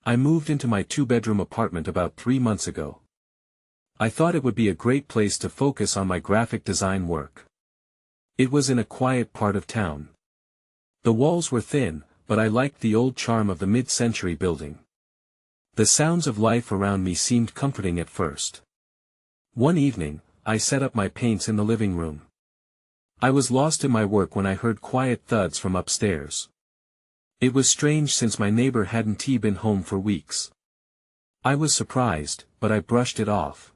I moved into my 2-bedroom apartment about 3 months ago. I thought it would be a great place to focus on my graphic design work. It was in a quiet part of town. The walls were thin, but I liked the old charm of the mid-century building. The sounds of life around me seemed comforting at first. One evening, I set up my paints in the living room. I was lost in my work when I heard quiet thuds from upstairs. It was strange since my neighbor hadn't been home for weeks. I was surprised, but I brushed it off.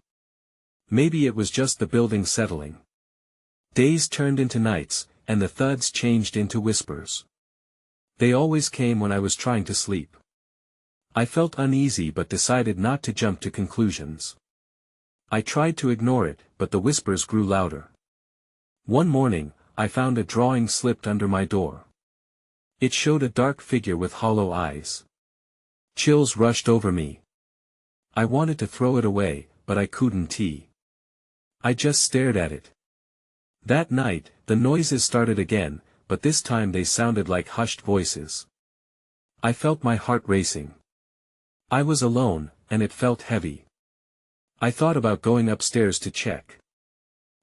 Maybe it was just the building settling. Days turned into nights, and the thuds changed into whispers. They always came when I was trying to sleep. I felt uneasy but decided not to jump to conclusions. I tried to ignore it, but the whispers grew louder. One morning, I found a drawing slipped under my door. It showed a dark figure with hollow eyes. Chills rushed over me. I wanted to throw it away, but I couldn't. I just stared at it. That night, the noises started again, but this time they sounded like hushed voices. I felt my heart racing. I was alone, and it felt heavy. I thought about going upstairs to check.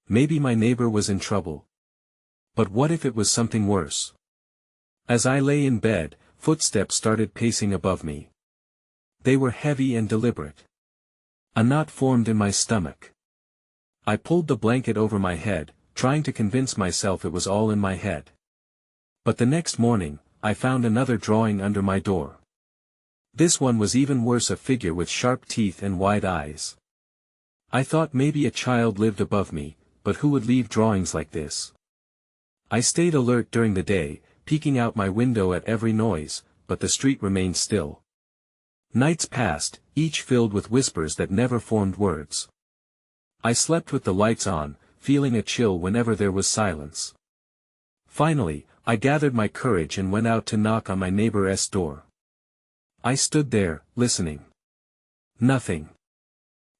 Maybe my neighbor was in trouble. But what if it was something worse? As I lay in bed, footsteps started pacing above me. They were heavy and deliberate. A knot formed in my stomach. I pulled the blanket over my head, trying to convince myself it was all in my head. But the next morning, I found another drawing under my door. This one was even worse, a figure with sharp teeth and wide eyes. I thought maybe a child lived above me, but who would leave drawings like this? I stayed alert during the day, peeking out my window at every noise, but the street remained still. Nights passed, each filled with whispers that never formed words. I slept with the lights on, feeling a chill whenever there was silence. Finally, I gathered my courage and went out to knock on my neighbor's door. I stood there, listening. Nothing.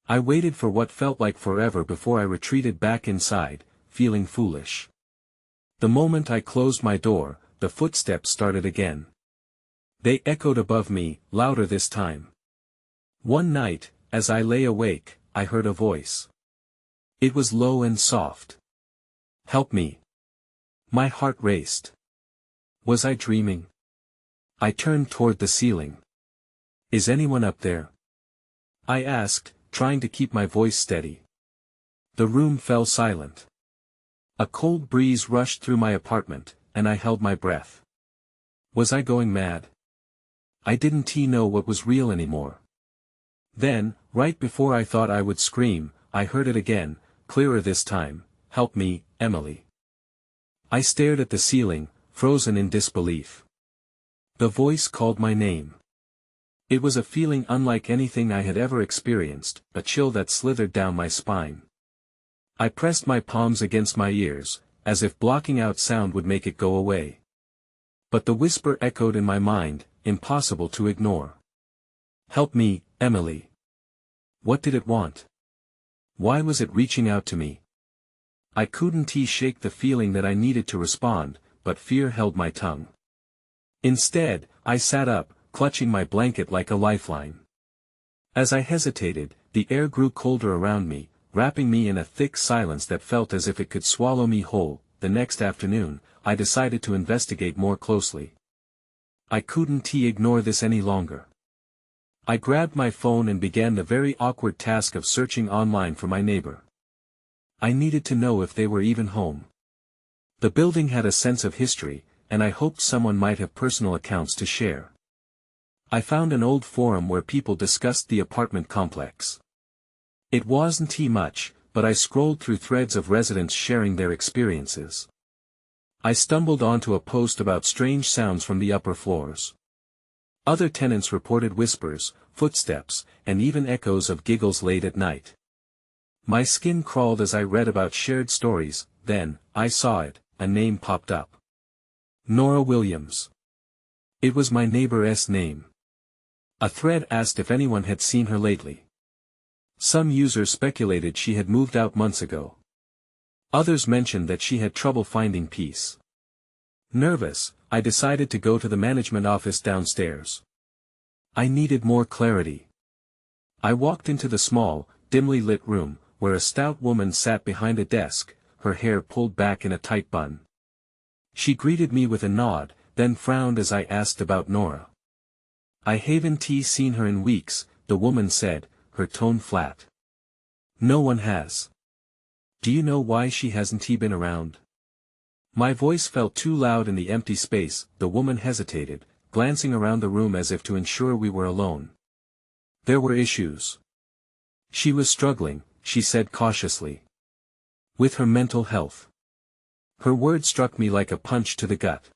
I waited for what felt like forever before I retreated back inside, feeling foolish. The moment I closed my door, the footsteps started again. They echoed above me, louder this time. One night, as I lay awake, I heard a voice. It was low and soft. Help me. My heart raced. Was I dreaming? I turned toward the ceiling. Is anyone up there? I asked, trying to keep my voice steady. The room fell silent. A cold breeze rushed through my apartment, and I held my breath. Was I going mad? I didn't know what was real anymore. Then, right before I thought I would scream, I heard it again, clearer this time. Help me, Emily. I stared at the ceiling, frozen in disbelief. The voice called my name. It was a feeling unlike anything I had ever experienced, a chill that slithered down my spine. I pressed my palms against my ears, as if blocking out sound would make it go away. But the whisper echoed in my mind, impossible to ignore. Help me, Emily. What did it want? Why was it reaching out to me? I couldn't shake the feeling that I needed to respond, but fear held my tongue. Instead, I sat up, clutching my blanket like a lifeline. As I hesitated, the air grew colder around me, wrapping me in a thick silence that felt as if it could swallow me whole. The next afternoon, I decided to investigate more closely. I couldn't ignore this any longer. I grabbed my phone and began the very awkward task of searching online for my neighbor. I needed to know if they were even home. The building had a sense of history, and I hoped someone might have personal accounts to share. I found an old forum where people discussed the apartment complex. It wasn't much, but I scrolled through threads of residents sharing their experiences. I stumbled onto a post about strange sounds from the upper floors. Other tenants reported whispers, footsteps, and even echoes of giggles late at night. My skin crawled as I read about shared stories. Then, I saw it, a name popped up. Nora Williams. It was my neighbor's name. A thread asked if anyone had seen her lately. Some users speculated she had moved out months ago. Others mentioned that she had trouble finding peace. Nervous, I decided to go to the management office downstairs. I needed more clarity. I walked into the small, dimly lit room, where a stout woman sat behind a desk, her hair pulled back in a tight bun. She greeted me with a nod, then frowned as I asked about Nora. "I haven't seen her in weeks," the woman said, her tone flat. "No one has. Do you know why she hasn't been around?" My voice felt too loud in the empty space. The woman hesitated, glancing around the room as if to ensure we were alone. "There were issues. She was struggling," she said cautiously. "With her mental health." Her words struck me like a punch to the gut.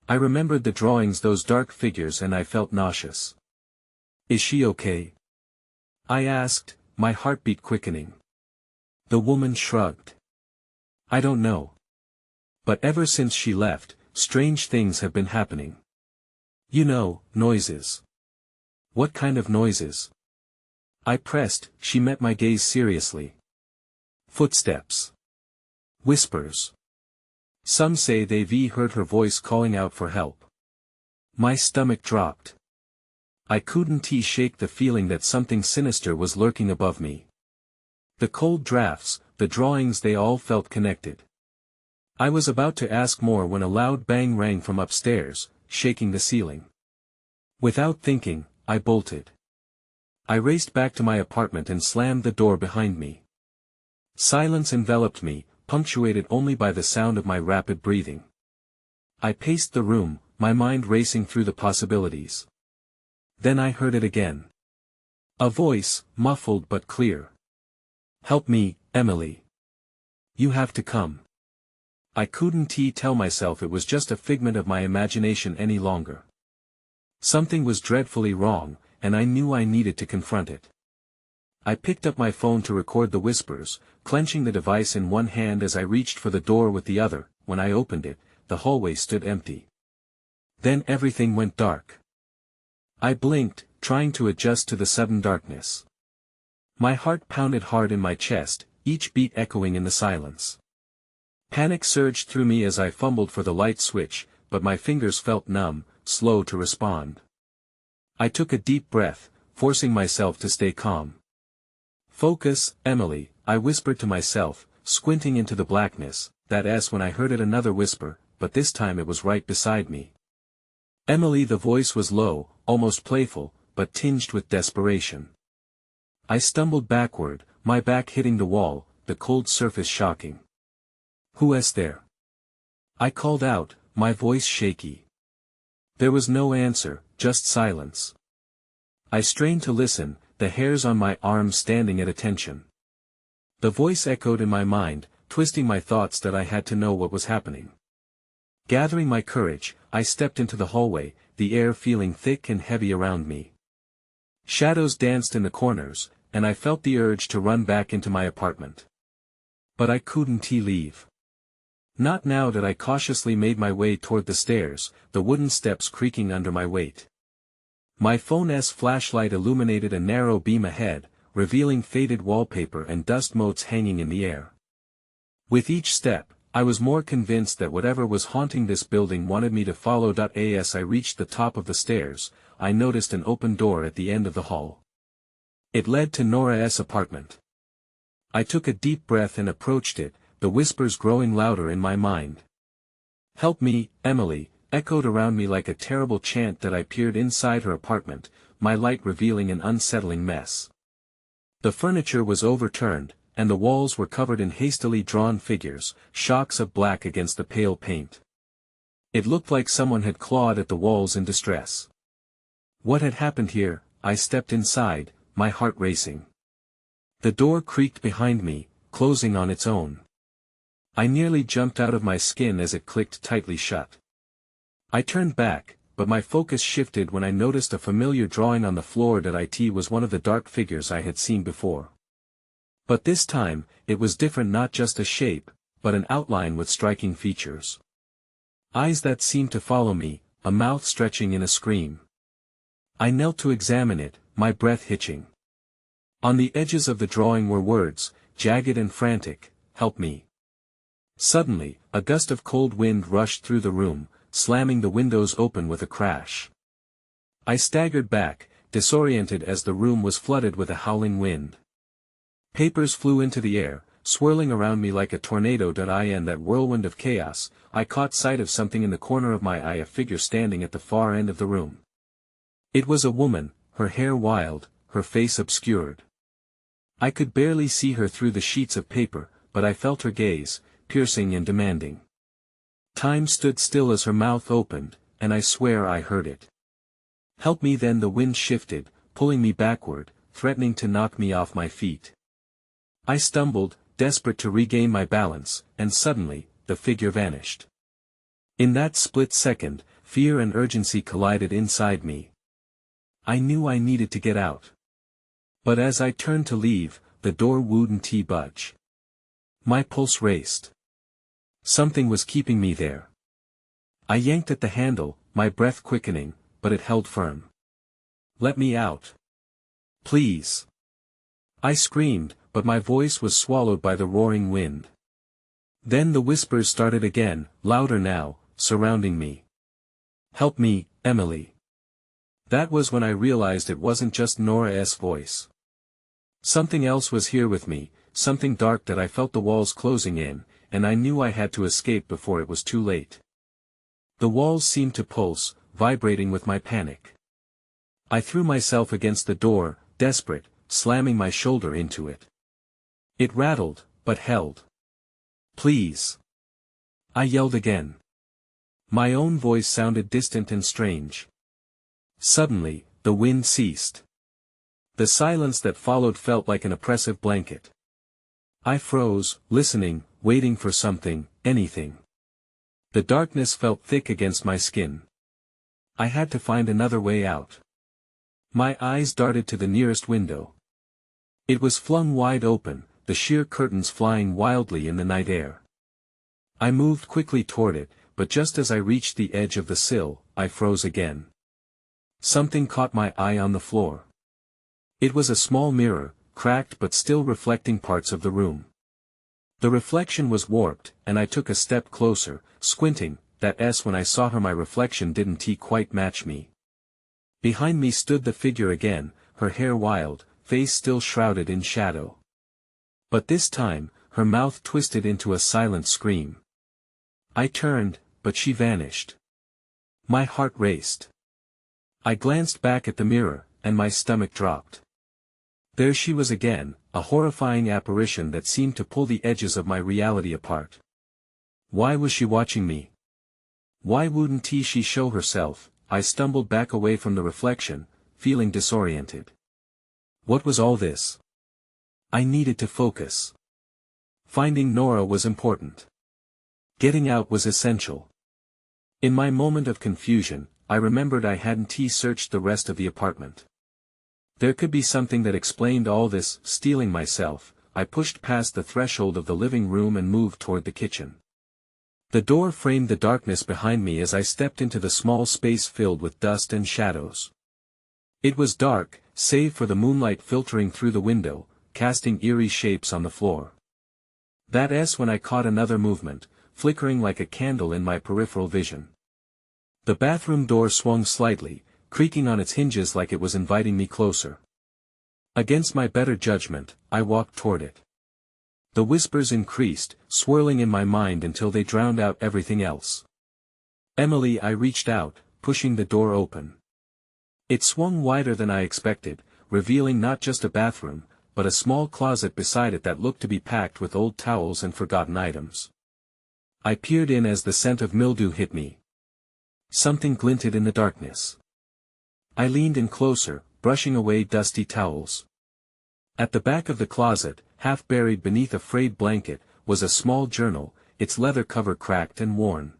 I remembered the drawings, those dark figures, and I felt nauseous. "Is she okay?" I asked, my heartbeat quickening. The woman shrugged. "I don't know. But ever since she left, strange things have been happening. You know, noises." "What kind of noises?" I pressed. She met my gaze seriously. "Footsteps. Whispers. Some say they've heard her voice calling out for help." My stomach dropped. I couldn't shake the feeling that something sinister was lurking above me. The cold drafts, the drawings, they all felt connected. I was about to ask more when a loud bang rang from upstairs, shaking the ceiling. Without thinking, I bolted. I raced back to my apartment and slammed the door behind me. Silence enveloped me, punctuated only by the sound of my rapid breathing. I paced the room, my mind racing through the possibilities. Then I heard it again. A voice, muffled but clear. "Help me, Emily. You have to come." I couldn't tell myself it was just a figment of my imagination any longer. Something was dreadfully wrong, and I knew I needed to confront it. I picked up my phone to record the whispers, clenching the device in one hand as I reached for the door with the other. When I opened it, the hallway stood empty. Then everything went dark. I blinked, trying to adjust to the sudden darkness. My heart pounded hard in my chest, each beat echoing in the silence. Panic surged through me as I fumbled for the light switch, but my fingers felt numb, slow to respond. I took a deep breath, forcing myself to stay calm. "Focus, Emily," I whispered to myself, squinting into the blackness. That's when I heard it, another whisper, but this time it was right beside me. "Emily," the voice was low, almost playful, but tinged with desperation. I stumbled backward, my back hitting the wall, the cold surface shocking. "Who is there?" I called out, my voice shaky. There was no answer, just silence. I strained to listen, the hairs on my arms standing at attention. The voice echoed in my mind, twisting my thoughts that I had to know what was happening. Gathering my courage, I stepped into the hallway, the air feeling thick and heavy around me. Shadows danced in the corners, and I felt the urge to run back into my apartment. But I couldn't leave. Not now that I cautiously made my way toward the stairs, the wooden steps creaking under my weight. My phone's flashlight illuminated a narrow beam ahead, revealing faded wallpaper and dust motes hanging in the air. With each step, I was more convinced that whatever was haunting this building wanted me to follow. As I reached the top of the stairs, I noticed an open door at the end of the hall. It led to Nora's apartment. I took a deep breath and approached it, the whispers growing louder in my mind. "Help me, Emily," echoed around me like a terrible chant. I peered inside her apartment, my light revealing an unsettling mess. The furniture was overturned, and the walls were covered in hastily drawn figures, shocks of black against the pale paint. It looked like someone had clawed at the walls in distress. What had happened here? I stepped inside, my heart racing. The door creaked behind me, closing on its own. I nearly jumped out of my skin as it clicked tightly shut. I turned back, but my focus shifted when I noticed a familiar drawing on the floor. It was one of the dark figures I had seen before. But this time, it was different, not just a shape, but an outline with striking features. Eyes that seemed to follow me, a mouth stretching in a scream. I knelt to examine it, my breath hitching. On the edges of the drawing were words, jagged and frantic, "Help me." Suddenly, a gust of cold wind rushed through the room, slamming the windows open with a crash. I staggered back, disoriented as the room was flooded with a howling wind. Papers flew into the air, swirling around me like a tornado. In that whirlwind of chaos, I caught sight of something in the corner of my eye, a figure standing at the far end of the room. It was a woman, her hair wild, her face obscured. I could barely see her through the sheets of paper, but I felt her gaze, piercing and demanding. Time stood still as her mouth opened, and I swear I heard it. "Help me!" Then the wind shifted, pulling me backward, threatening to knock me off my feet. I stumbled, desperate to regain my balance, and suddenly, the figure vanished. In that split second, fear and urgency collided inside me. I knew I needed to get out. But as I turned to leave, the door wouldn't budge. My pulse raced. Something was keeping me there. I yanked at the handle, my breath quickening, but it held firm. "Let me out. Please." I screamed, but my voice was swallowed by the roaring wind. Then the whispers started again, louder now, surrounding me. "Help me, Emily." That was when I realized it wasn't just Nora's voice. Something else was here with me, something dark that I felt the walls closing in, and I knew I had to escape before it was too late. The walls seemed to pulse, vibrating with my panic. I threw myself against the door, desperate, slamming my shoulder into it. It rattled, but held. "Please." I yelled again. My own voice sounded distant and strange. Suddenly, the wind ceased. The silence that followed felt like an oppressive blanket. I froze, listening, waiting for something, anything. The darkness felt thick against my skin. I had to find another way out. My eyes darted to the nearest window. It was flung wide open, the sheer curtains flying wildly in the night air. I moved quickly toward it, but just as I reached the edge of the sill, I froze again. Something caught my eye on the floor. It was a small mirror, cracked but still reflecting parts of the room. The reflection was warped, and I took a step closer, squinting. When I saw her, my reflection didn't quite match me. Behind me stood the figure again, her hair wild, face still shrouded in shadow. But this time, her mouth twisted into a silent scream. I turned, but she vanished. My heart raced. I glanced back at the mirror, and my stomach dropped. There she was again, a horrifying apparition that seemed to pull the edges of my reality apart. Why was she watching me? Why wouldn't she show herself? I stumbled back away from the reflection, feeling disoriented. What was all this? I needed to focus. Finding Nora was important. Getting out was essential. In my moment of confusion, I remembered I hadn't searched the rest of the apartment. There could be something that explained all this. Steeling myself, I pushed past the threshold of the living room and moved toward the kitchen. The door framed the darkness behind me as I stepped into the small space filled with dust and shadows. It was dark, save for the moonlight filtering through the window, casting eerie shapes on the floor. That's when I caught another movement, flickering like a candle in my peripheral vision. The bathroom door swung slightly, creaking on its hinges like it was inviting me closer. Against my better judgment, I walked toward it. The whispers increased, swirling in my mind until they drowned out everything else. "Emily," I reached out, pushing the door open. It swung wider than I expected, revealing not just a bathroom, but a small closet beside it that looked to be packed with old towels and forgotten items. I peered in as the scent of mildew hit me. Something glinted in the darkness. I leaned in closer, brushing away dusty towels. At the back of the closet, half buried beneath a frayed blanket, was a small journal, its leather cover cracked and worn.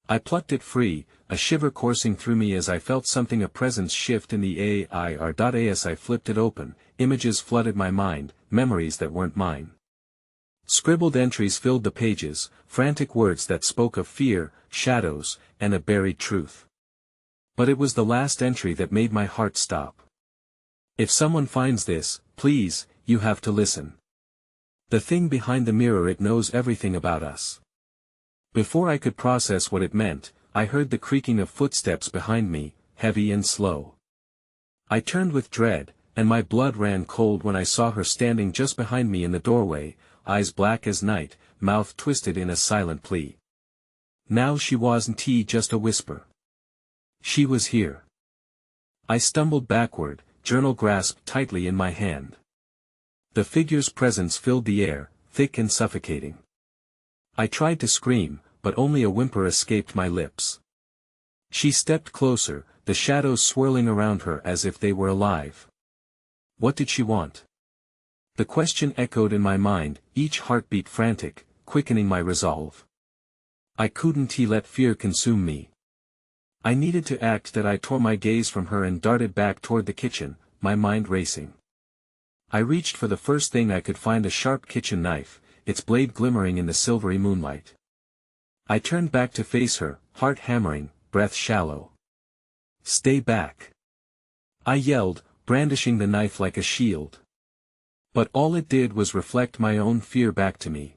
I plucked it free, a shiver coursing through me as I felt something, a presence shift in the air. As I flipped it open, images flooded my mind, memories that weren't mine. Scribbled entries filled the pages, frantic words that spoke of fear, shadows, and a buried truth. But it was the last entry that made my heart stop. "If someone finds this, please, you have to listen. The thing behind the mirror, it knows everything about us." Before I could process what it meant, I heard the creaking of footsteps behind me, heavy and slow. I turned with dread, and my blood ran cold when I saw her standing just behind me in the doorway, eyes black as night, mouth twisted in a silent plea. Now she wasn't just a whisper. She was here. I stumbled backward, journal grasped tightly in my hand. The figure's presence filled the air, thick and suffocating. I tried to scream, but only a whimper escaped my lips. She stepped closer, the shadows swirling around her as if they were alive. What did she want? The question echoed in my mind, each heartbeat frantic, quickening my resolve. I couldn't let fear consume me. I needed to act. That I tore my gaze from her and darted back toward the kitchen, my mind racing. I reached for the first thing I could find, a sharp kitchen knife, its blade glimmering in the silvery moonlight. I turned back to face her, heart hammering, breath shallow. Stay back! I yelled, brandishing the knife like a shield. But all it did was reflect my own fear back to me.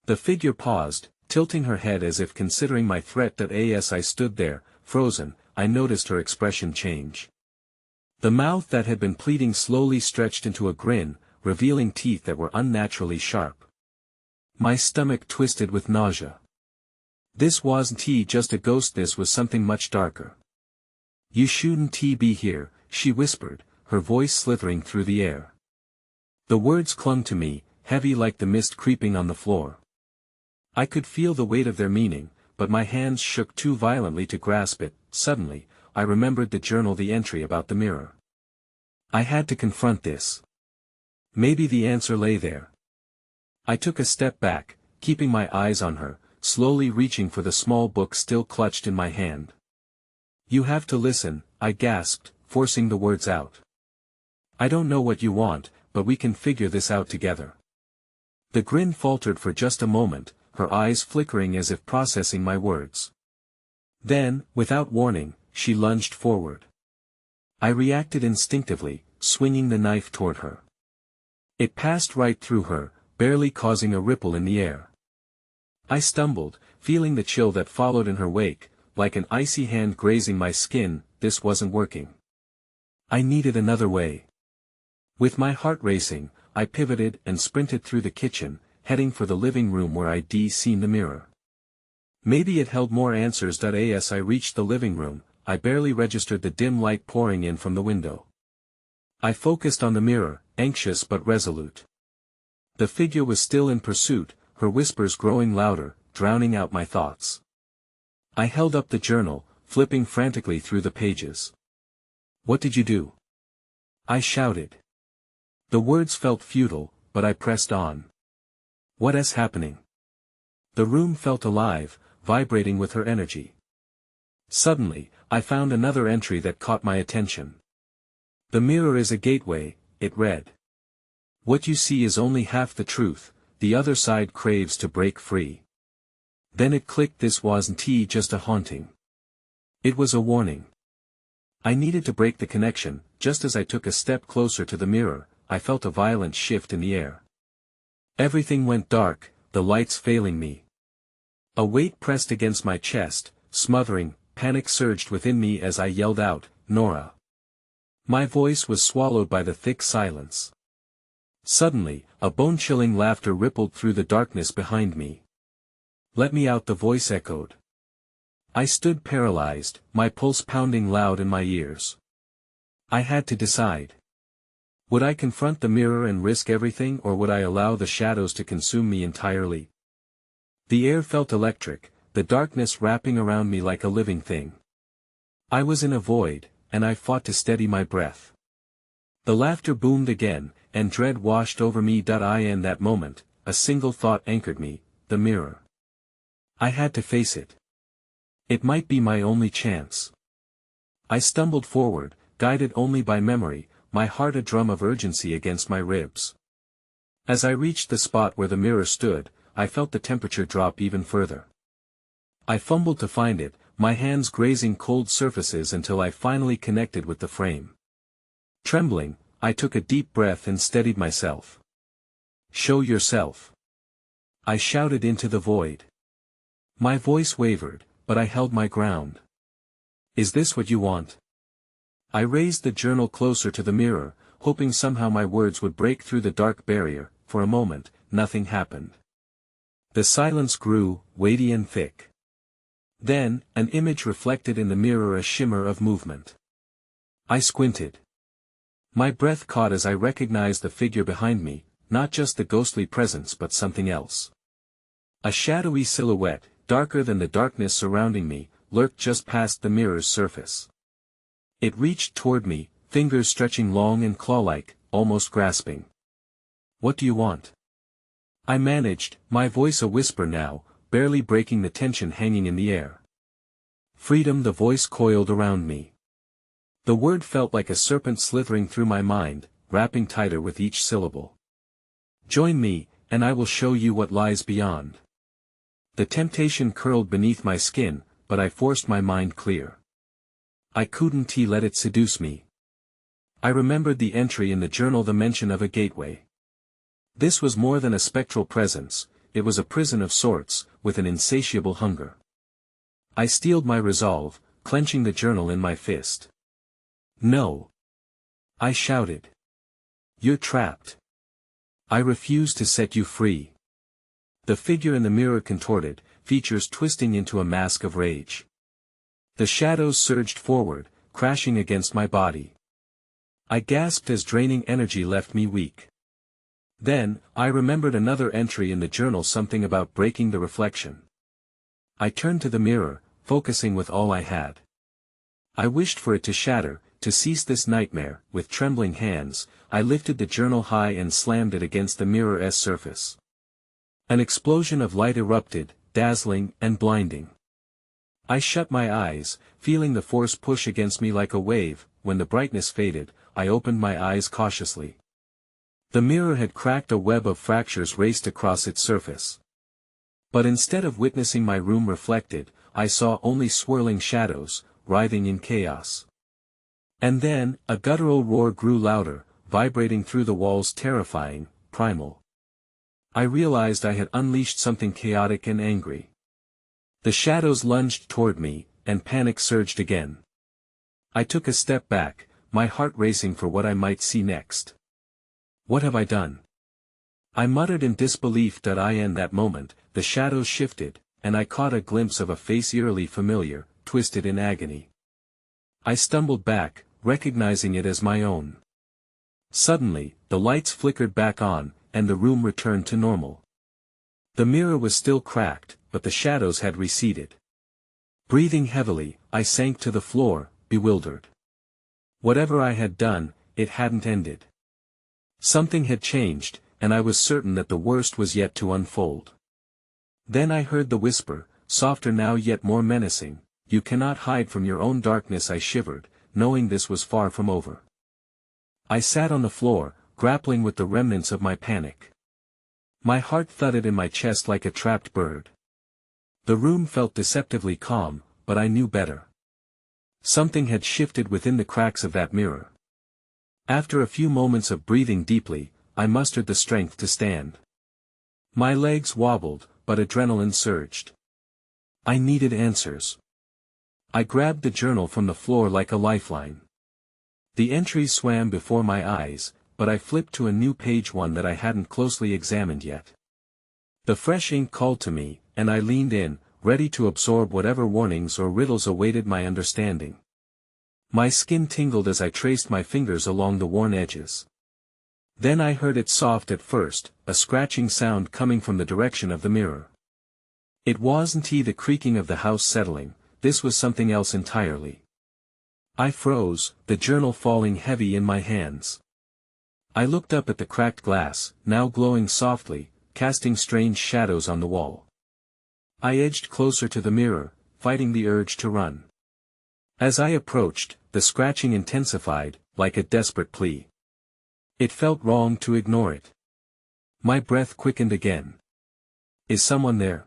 The figure paused, tilting her head as if considering my threat. As I stood there, frozen, I noticed her expression change. The mouth that had been pleading slowly stretched into a grin, revealing teeth that were unnaturally sharp. My stomach twisted with nausea. This wasn't just a ghost, this was something much darker. You shouldn't be here, she whispered, her voice slithering through the air. The words clung to me, heavy like the mist creeping on the floor. I could feel the weight of their meaning, but my hands shook too violently to grasp it. Suddenly, I remembered the journal, the entry about the mirror. I had to confront this. Maybe the answer lay there. I took a step back, keeping my eyes on her, slowly reaching for the small book still clutched in my hand. You have to listen, I gasped, forcing the words out. I don't know what you want, but we can figure this out together. The grin faltered for just a moment, her eyes flickering as if processing my words. Then, without warning, she lunged forward. I reacted instinctively, swinging the knife toward her. It passed right through her, barely causing a ripple in the air. I stumbled, feeling the chill that followed in her wake, like an icy hand grazing my skin. This wasn't working. I needed another way. With my heart racing, I pivoted and sprinted through the kitchen, heading for the living room where I'd seen the mirror. Maybe it held more answers. As I reached the living room, I barely registered the dim light pouring in from the window. I focused on the mirror, anxious but resolute. The figure was still in pursuit, her whispers growing louder, drowning out my thoughts. I held up the journal, flipping frantically through the pages. What did you do? I shouted. The words felt futile, but I pressed on. What is happening? The room felt alive, vibrating with her energy. Suddenly, I found another entry that caught my attention. The mirror is a gateway, it read. What you see is only half the truth, the other side craves to break free. Then it clicked, this wasn't just a haunting. It was a warning. I needed to break the connection. Just as I took a step closer to the mirror, I felt a violent shift in the air. Everything went dark, the lights failing me. A weight pressed against my chest, smothering, panic surged within me as I yelled out, Nora. My voice was swallowed by the thick silence. Suddenly, a bone-chilling laughter rippled through the darkness behind me. Let me out, the voice echoed. I stood paralyzed, my pulse pounding loud in my ears. I had to decide. Would I confront the mirror and risk everything, or would I allow the shadows to consume me entirely? The air felt electric, the darkness wrapping around me like a living thing. I was in a void, and I fought to steady my breath. The laughter boomed again, and dread washed over me. In that moment, a single thought anchored me, the mirror. I had to face it. It might be my only chance. I stumbled forward, guided only by memory, my heart a drum of urgency against my ribs. As I reached the spot where the mirror stood, I felt the temperature drop even further. I fumbled to find it, my hands grazing cold surfaces until I finally connected with the frame. Trembling, I took a deep breath and steadied myself. Show yourself. I shouted into the void. My voice wavered, but I held my ground. Is this what you want? I raised the journal closer to the mirror, hoping somehow my words would break through the dark barrier. For a moment, nothing happened. The silence grew, weighty and thick. Then, an image reflected in the mirror, a shimmer of movement. I squinted. My breath caught as I recognized the figure behind me, not just the ghostly presence but something else. A shadowy silhouette, darker than the darkness surrounding me, lurked just past the mirror's surface. It reached toward me, fingers stretching long and claw-like, almost grasping. What do you want? I managed, my voice a whisper now, barely breaking the tension hanging in the air. Freedom. The voice coiled around me. The word felt like a serpent slithering through my mind, wrapping tighter with each syllable. Join me, and I will show you what lies beyond. The temptation curled beneath my skin, but I forced my mind clear. I couldn't let it seduce me. I remembered the entry in the journal, the mention of a gateway. This was more than a spectral presence, it was a prison of sorts, with an insatiable hunger. I steeled my resolve, clenching the journal in my fist. No! I shouted. You're trapped. I refuse to set you free. The figure in the mirror contorted, features twisting into a mask of rage. The shadows surged forward, crashing against my body. I gasped as draining energy left me weak. Then, I remembered another entry in the journal, something about breaking the reflection. I turned to the mirror, focusing with all I had. I wished for it to shatter, to cease this nightmare. With trembling hands, I lifted the journal high and slammed it against the mirror's surface. An explosion of light erupted, dazzling and blinding. I shut my eyes, feeling the force push against me like a wave. When the brightness faded, I opened my eyes cautiously. The mirror had cracked, a web of fractures raced across its surface. But instead of witnessing my room reflected, I saw only swirling shadows, writhing in chaos. And then, a guttural roar grew louder, vibrating through the walls, terrifying, primal. I realized I had unleashed something chaotic and angry. The shadows lunged toward me, and panic surged again. I took a step back, my heart racing for what I might see next. What have I done? I muttered in disbelief. In that moment, the shadows shifted, and I caught a glimpse of a face eerily familiar, twisted in agony. I stumbled back, recognizing it as my own. Suddenly, the lights flickered back on, and the room returned to normal. The mirror was still cracked, but the shadows had receded. Breathing heavily, I sank to the floor, bewildered. Whatever I had done, it hadn't ended. Something had changed, and I was certain that the worst was yet to unfold. Then I heard the whisper, softer now yet more menacing, "You cannot hide from your own darkness." I shivered, knowing this was far from over. I sat on the floor, grappling with the remnants of my panic. My heart thudded in my chest like a trapped bird. The room felt deceptively calm, but I knew better. Something had shifted within the cracks of that mirror. After a few moments of breathing deeply, I mustered the strength to stand. My legs wobbled, but adrenaline surged. I needed answers. I grabbed the journal from the floor like a lifeline. The entries swam before my eyes, but I flipped to a new page, one that I hadn't closely examined yet. The fresh ink called to me, and I leaned in, ready to absorb whatever warnings or riddles awaited my understanding. My skin tingled as I traced my fingers along the worn edges. Then I heard it, soft at first, a scratching sound coming from the direction of the mirror. It wasn't the creaking of the house settling, this was something else entirely. I froze, the journal falling heavy in my hands. I looked up at the cracked glass, now glowing softly, casting strange shadows on the wall. I edged closer to the mirror, fighting the urge to run. As I approached, the scratching intensified, like a desperate plea. It felt wrong to ignore it. My breath quickened again. "Is someone there?"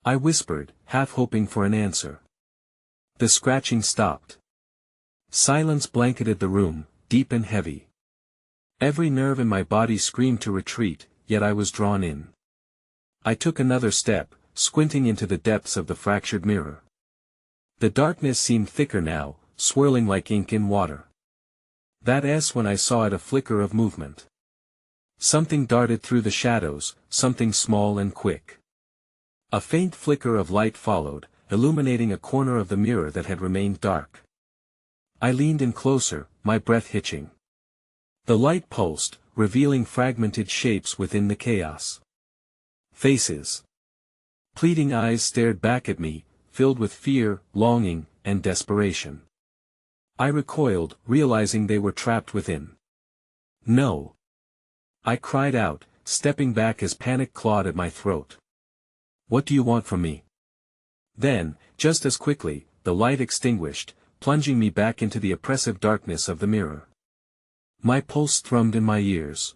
I whispered, half hoping for an answer. The scratching stopped. Silence blanketed the room, deep and heavy. Every nerve in my body screamed to retreat, yet I was drawn in. I took another step, squinting into the depths of the fractured mirror. The darkness seemed thicker now, swirling like ink in water. That S when I saw it a flicker of movement. Something darted through the shadows, something small and quick. A faint flicker of light followed, illuminating a corner of the mirror that had remained dark. I leaned in closer, my breath hitching. The light pulsed, revealing fragmented shapes within the chaos. Faces. Pleading eyes stared back at me, filled with fear, longing, and desperation. I recoiled, realizing they were trapped within. No. I cried out, stepping back as panic clawed at my throat. What do you want from me? Then, just as quickly, the light extinguished, plunging me back into the oppressive darkness of the mirror. My pulse thrummed in my ears.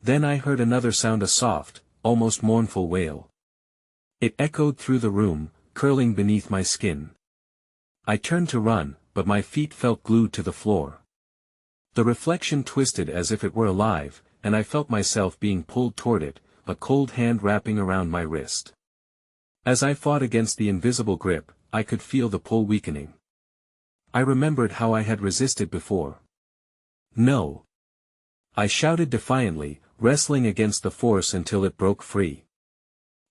Then I heard another sound, a soft, almost mournful wail. It echoed through the room, curling beneath my skin. I turned to run, but my feet felt glued to the floor. The reflection twisted as if it were alive, and I felt myself being pulled toward it, a cold hand wrapping around my wrist. As I fought against the invisible grip, I could feel the pull weakening. I remembered how I had resisted before. No. I shouted defiantly, wrestling against the force until it broke free.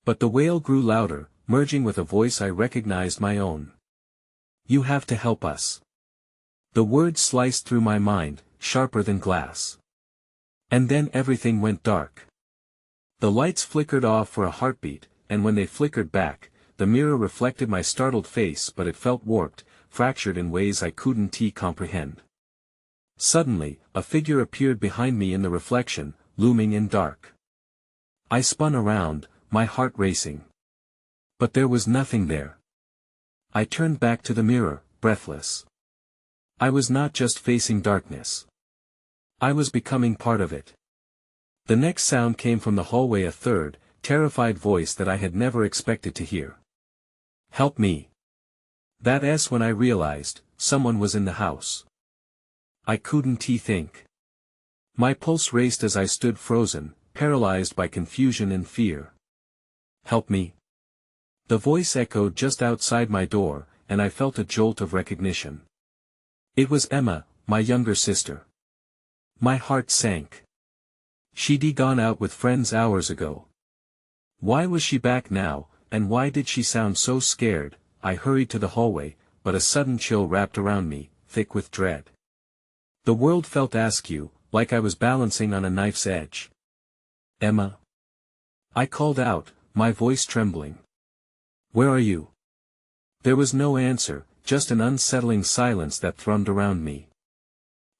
But the wail grew louder, merging with a voice I recognized, my own. You have to help us. The words sliced through my mind, sharper than glass. And then everything went dark. The lights flickered off for a heartbeat, and when they flickered back, the mirror reflected my startled face, but it felt warped, fractured in ways I couldn't comprehend. Suddenly, a figure appeared behind me in the reflection, looming in dark. I spun around, my heart racing. But there was nothing there. I turned back to the mirror, breathless. I was not just facing darkness. I was becoming part of it. The next sound came from the hallway, a third, terrified voice that I had never expected to hear. Help me. That S when I realized, someone was in the house. I couldn't think. My pulse raced as I stood frozen, paralyzed by confusion and fear. Help me. The voice echoed just outside my door, and I felt a jolt of recognition. It was Emma, my younger sister. My heart sank. She'd gone out with friends hours ago. Why was she back now, and why did she sound so scared? I hurried to the hallway, but a sudden chill wrapped around me, thick with dread. The world felt askew, like I was balancing on a knife's edge. Emma. I called out, my voice trembling. Where are you? There was no answer, just an unsettling silence that thrummed around me.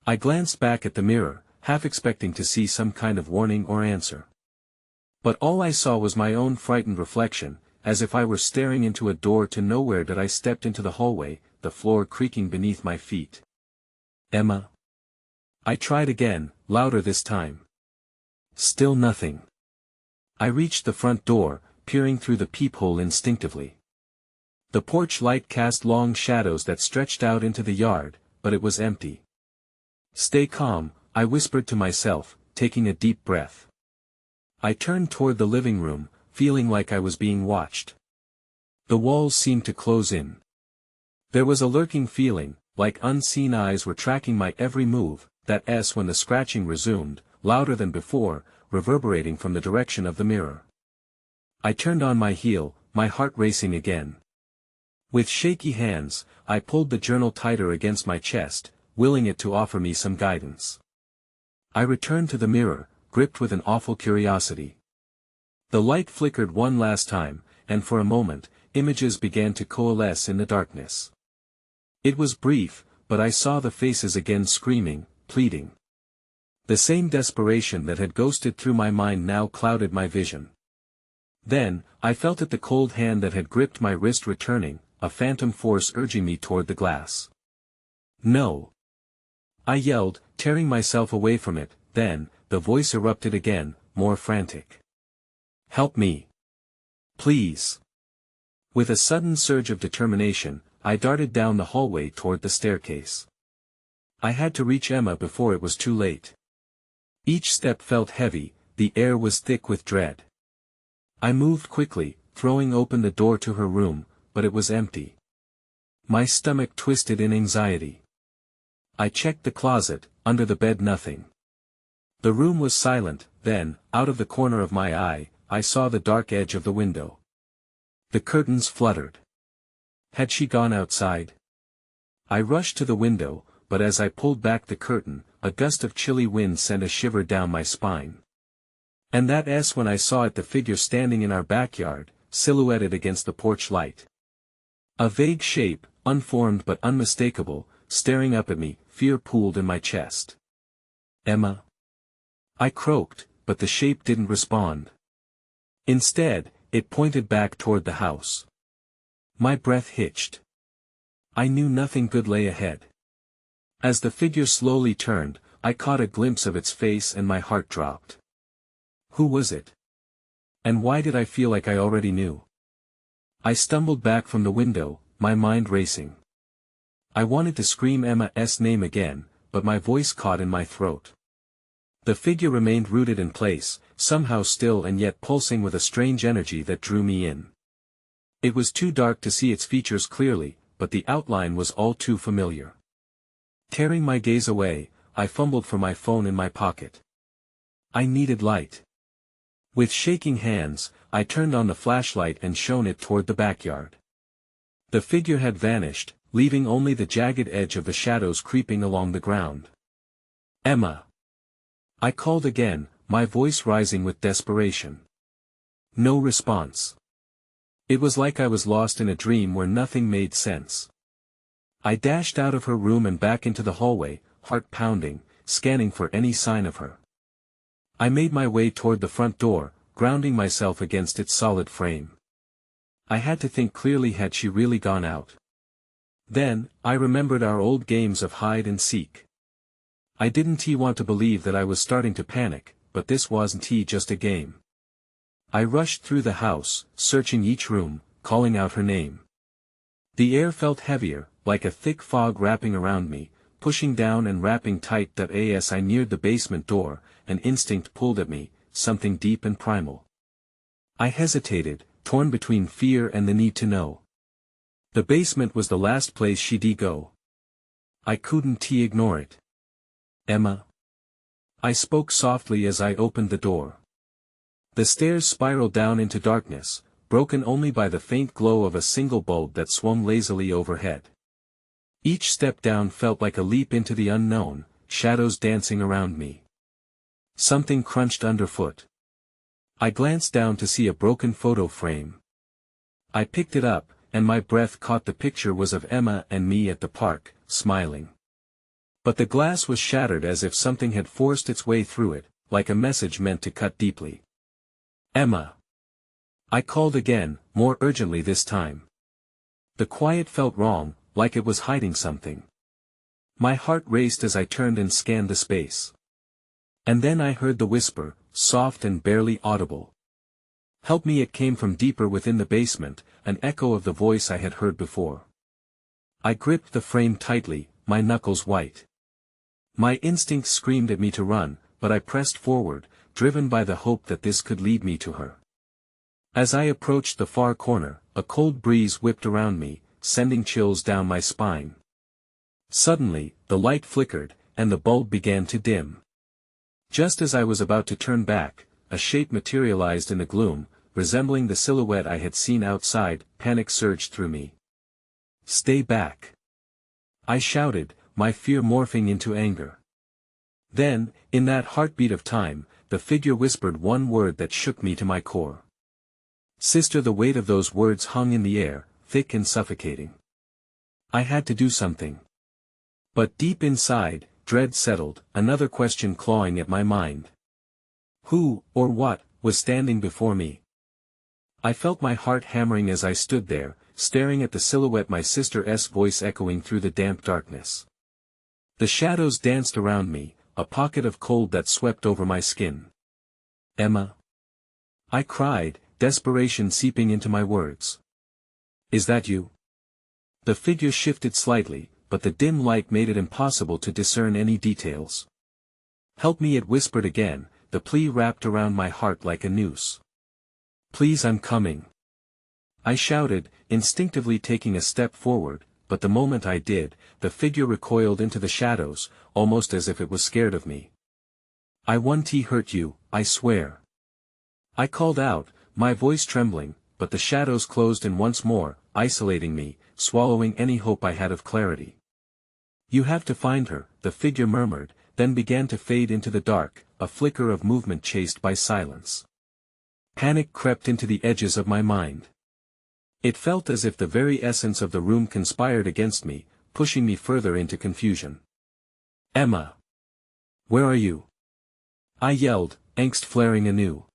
I glanced back at the mirror, half expecting to see some kind of warning or answer. But all I saw was my own frightened reflection, as if I were staring into a door to nowhere. I stepped into the hallway, the floor creaking beneath my feet. Emma. I tried again, louder this time. Still nothing. I reached the front door, peering through the peephole instinctively. The porch light cast long shadows that stretched out into the yard, but it was empty. Stay calm, I whispered to myself, taking a deep breath. I turned toward the living room, feeling like I was being watched. The walls seemed to close in. There was a lurking feeling, like unseen eyes were tracking my every move. That S when the scratching resumed, louder than before, reverberating from the direction of the mirror. I turned on my heel, my heart racing again. With shaky hands, I pulled the journal tighter against my chest, willing it to offer me some guidance. I returned to the mirror, gripped with an awful curiosity. The light flickered one last time, and for a moment, images began to coalesce in the darkness. It was brief, but I saw the faces again, screaming, pleading. The same desperation that had ghosted through my mind now clouded my vision. Then, I felt it, the cold hand that had gripped my wrist returning, a phantom force urging me toward the glass. No! I yelled, tearing myself away from it. Then, the voice erupted again, more frantic. Help me! Please! With a sudden surge of determination, I darted down the hallway toward the staircase. I had to reach Emma before it was too late. Each step felt heavy, the air was thick with dread. I moved quickly, throwing open the door to her room, but it was empty. My stomach twisted in anxiety. I checked the closet, under the bed nothing. The room was silent, then, out of the corner of my eye, I saw the dark edge of the window. The curtains fluttered. Had she gone outside? I rushed to the window, but as I pulled back the curtain, a gust of chilly wind sent a shiver down my spine. And that's when I saw it, the figure standing in our backyard, silhouetted against the porch light. A vague shape, unformed but unmistakable, staring up at me, fear pooled in my chest. "Emma?" I croaked, but the shape didn't respond. Instead, it pointed back toward the house. My breath hitched. I knew nothing good lay ahead. As the figure slowly turned, I caught a glimpse of its face and my heart dropped. Who was it? And why did I feel like I already knew? I stumbled back from the window, my mind racing. I wanted to scream Emma's name again, but my voice caught in my throat. The figure remained rooted in place, somehow still and yet pulsing with a strange energy that drew me in. It was too dark to see its features clearly, but the outline was all too familiar. Tearing my gaze away, I fumbled for my phone in my pocket. I needed light. With shaking hands, I turned on the flashlight and shone it toward the backyard. The figure had vanished, leaving only the jagged edge of the shadows creeping along the ground. "Emma!" I called again, my voice rising with desperation. No response. It was like I was lost in a dream where nothing made sense. I dashed out of her room and back into the hallway, heart pounding, scanning for any sign of her. I made my way toward the front door, grounding myself against its solid frame. I had to think clearly. Had she really gone out? Then, I remembered our old games of hide and seek. I didn't want to believe that I was starting to panic, but this wasn't just a game. I rushed through the house, searching each room, calling out her name. The air felt heavier, like a thick fog wrapping around me, pushing down and wrapping tight. As I neared the basement door, an instinct pulled at me, something deep and primal. I hesitated, torn between fear and the need to know. The basement was the last place she'd go. I couldn't ignore it. "Emma?" I spoke softly as I opened the door. The stairs spiraled down into darkness, broken only by the faint glow of a single bulb that swung lazily overhead. Each step down felt like a leap into the unknown, shadows dancing around me. Something crunched underfoot. I glanced down to see a broken photo frame. I picked it up, and my breath caught. The picture was of Emma and me at the park, smiling. But the glass was shattered as if something had forced its way through it, like a message meant to cut deeply. "Emma!" I called again, more urgently this time. The quiet felt wrong, like it was hiding something. My heart raced as I turned and scanned the space. And then I heard the whisper, soft and barely audible. "Help me!" It came from deeper within the basement, an echo of the voice I had heard before. I gripped the frame tightly, my knuckles white. My instincts screamed at me to run, but I pressed forward, driven by the hope that this could lead me to her. As I approached the far corner, a cold breeze whipped around me, sending chills down my spine. Suddenly, the light flickered, and the bulb began to dim. Just as I was about to turn back, a shape materialized in the gloom, resembling the silhouette I had seen outside. Panic surged through me. "Stay back!" I shouted, my fear morphing into anger. Then, in that heartbeat of time, the figure whispered one word that shook me to my core. "Sister!" The weight of those words hung in the air, thick and suffocating. I had to do something. But deep inside, dread settled, another question clawing at my mind. Who, or what, was standing before me? I felt my heart hammering as I stood there, staring at the silhouette, my sister's voice echoing through the damp darkness. The shadows danced around me, a pocket of cold that swept over my skin. "Emma?" I cried, desperation seeping into my words. "Is that you?" The figure shifted slightly, but the dim light made it impossible to discern any details. "Help me!" it whispered again, the plea wrapped around my heart like a noose. "Please, I'm coming!" I shouted, instinctively taking a step forward, but the moment I did, the figure recoiled into the shadows, almost as if it was scared of me. "I won't hurt you, I swear." I called out, my voice trembling, but the shadows closed in once more, isolating me, swallowing any hope I had of clarity. "You have to find her," the figure murmured, then began to fade into the dark, a flicker of movement chased by silence. Panic crept into the edges of my mind. It felt as if the very essence of the room conspired against me, pushing me further into confusion. "Emma! Where are you?" I yelled, angst flaring anew.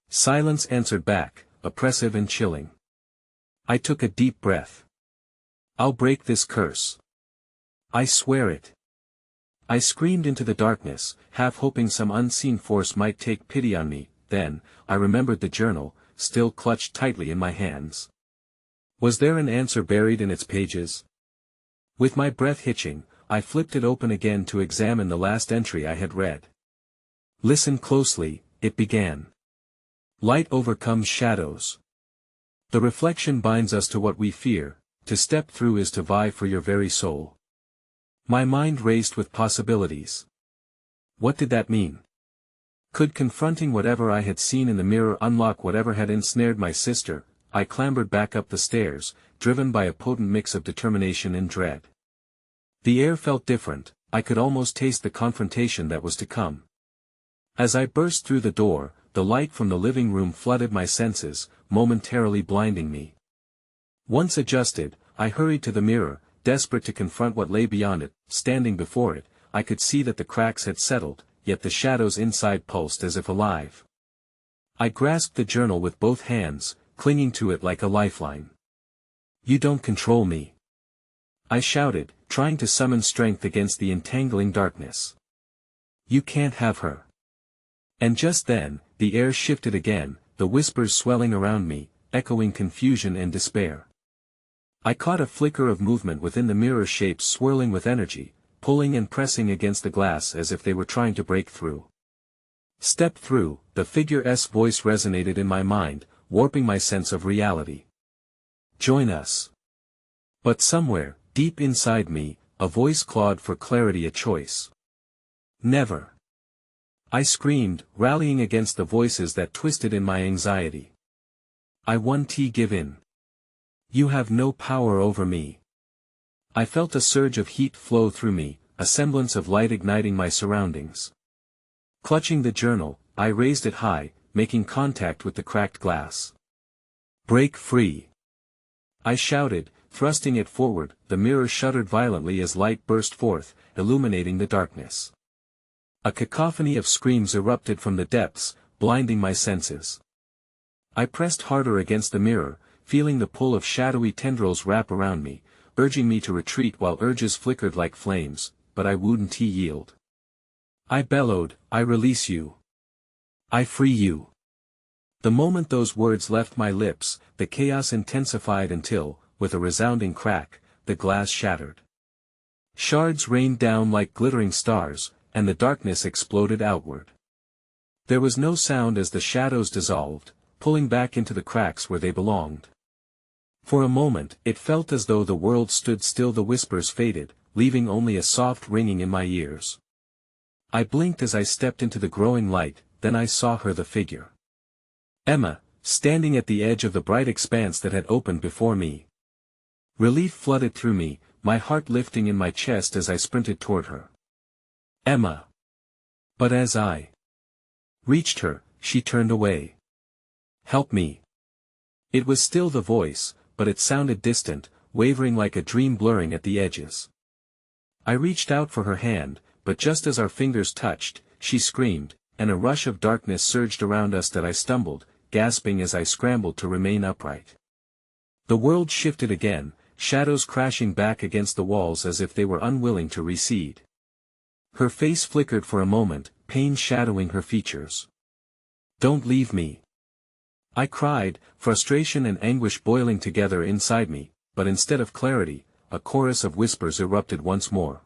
Silence answered back, oppressive and chilling. I took a deep breath. "I'll break this curse. I swear it." I screamed into the darkness, half hoping some unseen force might take pity on me. Then, I remembered the journal, still clutched tightly in my hands. Was there an answer buried in its pages? With my breath hitching, I flipped it open again to examine the last entry I had read. "Listen closely," it began. "Light overcomes shadows. The reflection binds us to what we fear, to step through is to vie for your very soul." My mind raced with possibilities. What did that mean? Could confronting whatever I had seen in the mirror unlock whatever had ensnared my sister? I clambered back up the stairs, driven by a potent mix of determination and dread. The air felt different, I could almost taste the confrontation that was to come. As I burst through the door, the light from the living room flooded my senses, momentarily blinding me. Once adjusted, I hurried to the mirror, desperate to confront what lay beyond it. Standing before it, I could see that the cracks had settled, yet the shadows inside pulsed as if alive. I grasped the journal with both hands, clinging to it like a lifeline. "You don't control me," I shouted, trying to summon strength against the entangling darkness. "You can't have her." And just then, the air shifted again, the whispers swelling around me, echoing confusion and despair. I caught a flicker of movement within the mirror, shapes swirling with energy, pulling and pressing against the glass as if they were trying to break through. "Step through," the figure's voice resonated in my mind, warping my sense of reality. "Join us." But somewhere, deep inside me, a voice clawed for clarity, a choice. "Never." I screamed, rallying against the voices that twisted in my anxiety. "I won't give in. You have no power over me." I felt a surge of heat flow through me, a semblance of light igniting my surroundings. Clutching the journal, I raised it high, making contact with the cracked glass. "Break free!" I shouted, thrusting it forward. The mirror shuddered violently as light burst forth, illuminating the darkness. A cacophony of screams erupted from the depths, blinding my senses. I pressed harder against the mirror, feeling the pull of shadowy tendrils wrap around me, urging me to retreat while urges flickered like flames, but I wouldn't yield. I bellowed, "I release you. I free you." The moment those words left my lips, the chaos intensified until, with a resounding crack, the glass shattered. Shards rained down like glittering stars, and the darkness exploded outward. There was no sound as the shadows dissolved, pulling back into the cracks where they belonged. For a moment, it felt as though the world stood still. The whispers faded, leaving only a soft ringing in my ears. I blinked as I stepped into the growing light, then I saw her, the figure. Emma, standing at the edge of the bright expanse that had opened before me. Relief flooded through me, my heart lifting in my chest as I sprinted toward her. "Emma!" But as I reached her, she turned away. "Help me." It was still the voice, but it sounded distant, wavering like a dream, blurring at the edges. I reached out for her hand, but just as our fingers touched, she screamed, and a rush of darkness surged around us that I stumbled, gasping as I scrambled to remain upright. The world shifted again, shadows crashing back against the walls as if they were unwilling to recede. Her face flickered for a moment, pain shadowing her features. "Don't leave me!" I cried, frustration and anguish boiling together inside me, but instead of clarity, a chorus of whispers erupted once more.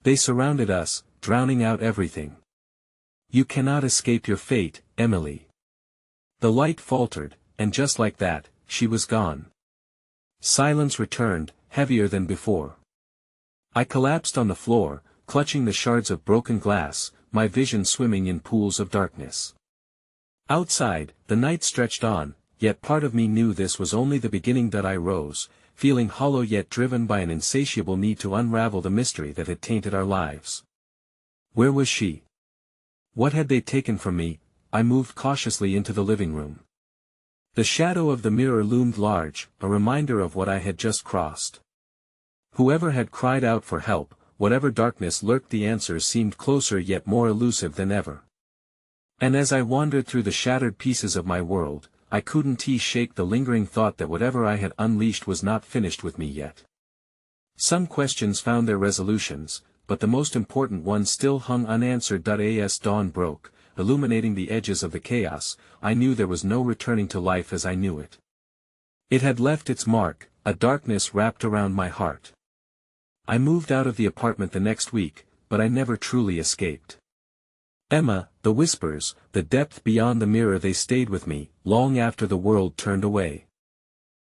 They surrounded us, drowning out everything. "You cannot escape your fate, Emily." The light faltered, and just like that, she was gone. Silence returned, heavier than before. I collapsed on the floor, clutching the shards of broken glass, my vision swimming in pools of darkness. Outside, the night stretched on, yet part of me knew this was only the beginning. I rose, feeling hollow yet driven by an insatiable need to unravel the mystery that had tainted our lives. Where was she? What had they taken from me? I moved cautiously into the living room. The shadow of the mirror loomed large, a reminder of what I had just crossed. Whoever had cried out for help, whatever darkness lurked, the answers seemed closer yet more elusive than ever. And as I wandered through the shattered pieces of my world, I couldn't shake the lingering thought that whatever I had unleashed was not finished with me yet. Some questions found their resolutions, but the most important ones still hung unanswered. As dawn broke, illuminating the edges of the chaos, I knew there was no returning to life as I knew it. It had left its mark, a darkness wrapped around my heart. I moved out of the apartment the next week, but I never truly escaped. Emma, the whispers, the depth beyond the mirror, they stayed with me, long after the world turned away.